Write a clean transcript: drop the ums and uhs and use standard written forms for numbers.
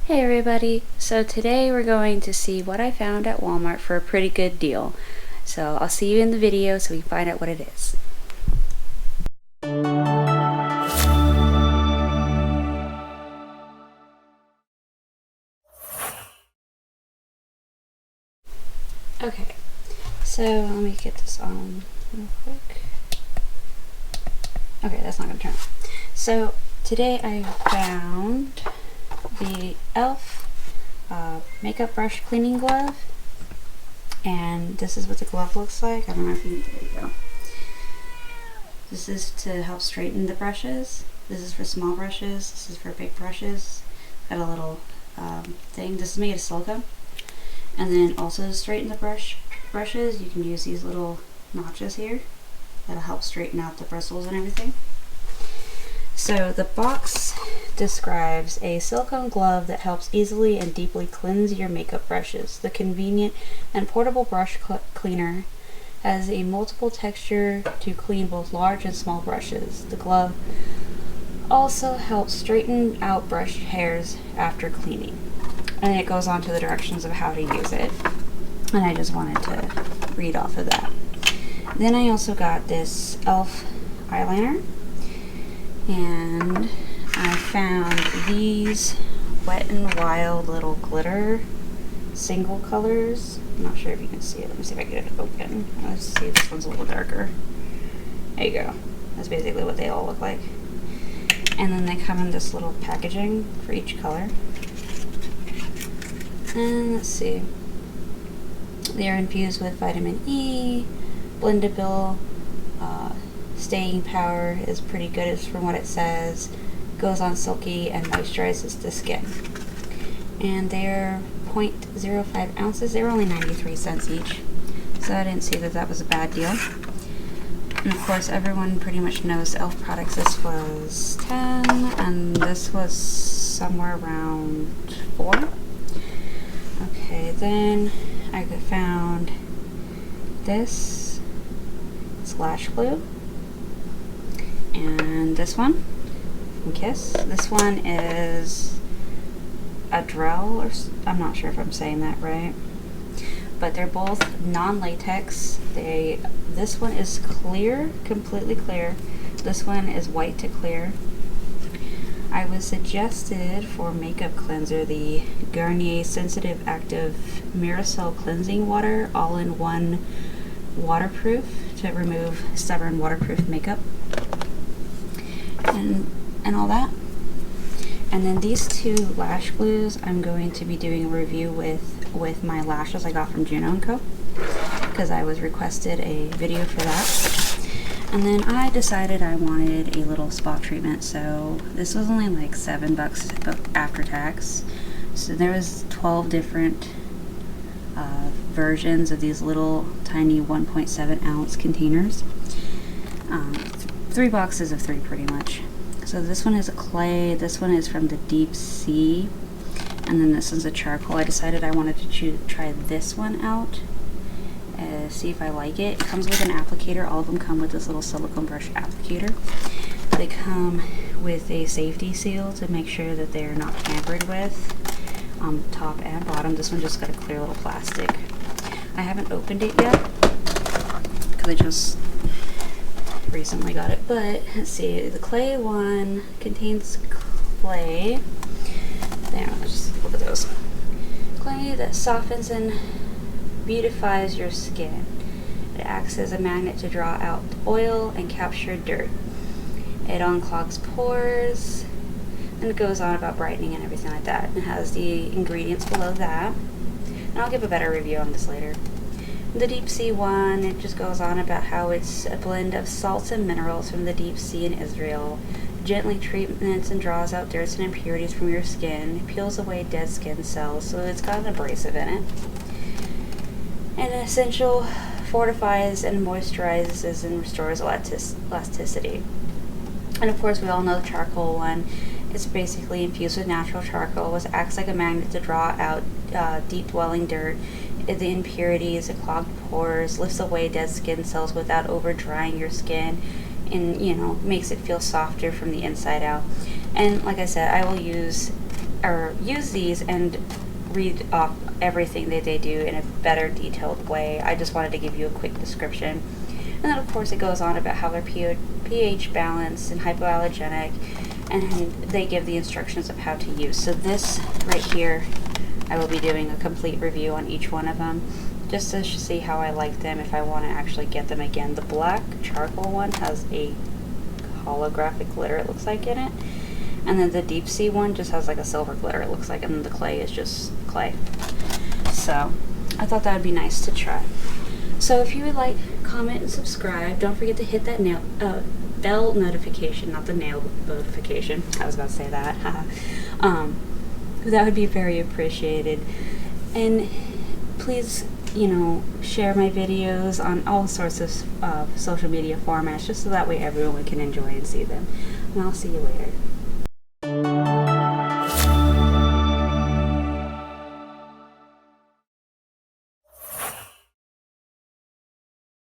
Hey everybody, so today we're going to see what I found at Walmart for a pretty good deal. So I'll see you in the video so we can find out what it is. Okay, so let me get this on real quick. Okay, that's not going to turn on. So today I found the e.l.f. makeup brush cleaning glove, and this is what the glove looks like. I don't know if you, there you go. This is to help straighten the brushes. This is for small brushes. This is for big brushes. Got a little thing. This is made of silicone. And then also to straighten the brushes, you can use these little notches here. That'll help straighten out the bristles and everything. So the box describes a silicone glove that helps easily and deeply cleanse your makeup brushes. The convenient and portable brush cleaner has a multiple texture to clean both large and small brushes. The glove also helps straighten out brush hairs after cleaning. And it goes on to the directions of how to use it. And I just wanted to read off of that. Then I also got this e.l.f. eyeliner. And I found these Wet n Wild little glitter single colors. I'm not sure if you can see it. Let me see if I can get it open. Let's see, this one's a little darker. There you go. That's basically what they all look like. And then they come in this little packaging for each color. And let's see. They are infused with vitamin E, blendable, staying power is pretty good as from what it says. Goes on silky and moisturizes the skin. And they're 0.05 ounces. They were only 93 cents each. So I didn't see that that was a bad deal. And of course everyone pretty much knows e.l.f. products. This was 10 and this was somewhere around 4. Okay, then I found this lash glue. And this one from Kiss. This one is a Drell, or I'm not sure if I'm saying that right. But they're both non-latex. This one is clear, completely clear. This one is white to clear. I was suggested for makeup cleanser the Garnier Sensitive Active Miracell Cleansing Water, all-in-one waterproof to remove stubborn waterproof makeup. And all that. And then these two lash glues I'm going to be doing a review with my lashes I got from Juno & Co. because I was requested a video for that. And then I decided I wanted a little spot treatment, so this was only like $7 after tax. So there was 12 different versions of these little tiny 1.7 ounce containers. 3 boxes of 3 pretty much. So this one is a clay, this one is from the Deep Sea, and then this one's a charcoal. I decided I wanted to try this one out, see if I like it. It comes with an applicator. All of them come with this little silicone brush applicator. They come with a safety seal to make sure that they're not tampered with on top and bottom. This one just got a clear little plastic. I haven't opened it yet because I just recently got it, but let's see. The clay one contains clay. There, let's just look at those. Clay that softens and beautifies your skin. It acts as a magnet to draw out oil and capture dirt. It unclogs pores, and it goes on about brightening and everything like that. It has the ingredients below that, and I'll give a better review on this later. The deep sea one, it just goes on about how it's a blend of salts and minerals from the deep sea in Israel. Gently treatments and draws out dirt and impurities from your skin. It peels away dead skin cells, so it's got an abrasive in it. And an essential fortifies and moisturizes and restores elasticity. And of course we all know the charcoal one. It's basically infused with natural charcoal, which acts like a magnet to draw out deep dwelling dirt, the impurities, the clogged pores, lifts away dead skin cells without over drying your skin, and makes it feel softer from the inside out. And like I said, I will use or use these and read off everything that they do in a better detailed way. I just wanted to give you a quick description. And then of course it goes on about how they're pH balanced and hypoallergenic, and they give the instructions of how to use. So this right here, I will be doing a complete review on each one of them, just to see how I like them, if I want to actually get them again. The black charcoal one has a holographic glitter, it looks like, in it. And then the deep sea one just has like a silver glitter, it looks like, and then the clay is just clay. So I thought that would be nice to try. So if you would like, comment, and subscribe. Don't forget to hit that bell notification, not the nail notification. I was about to say that. That would be very appreciated. And please, you know, share my videos on all sorts of social media formats, just so that way everyone can enjoy and see them. And I'll see you later.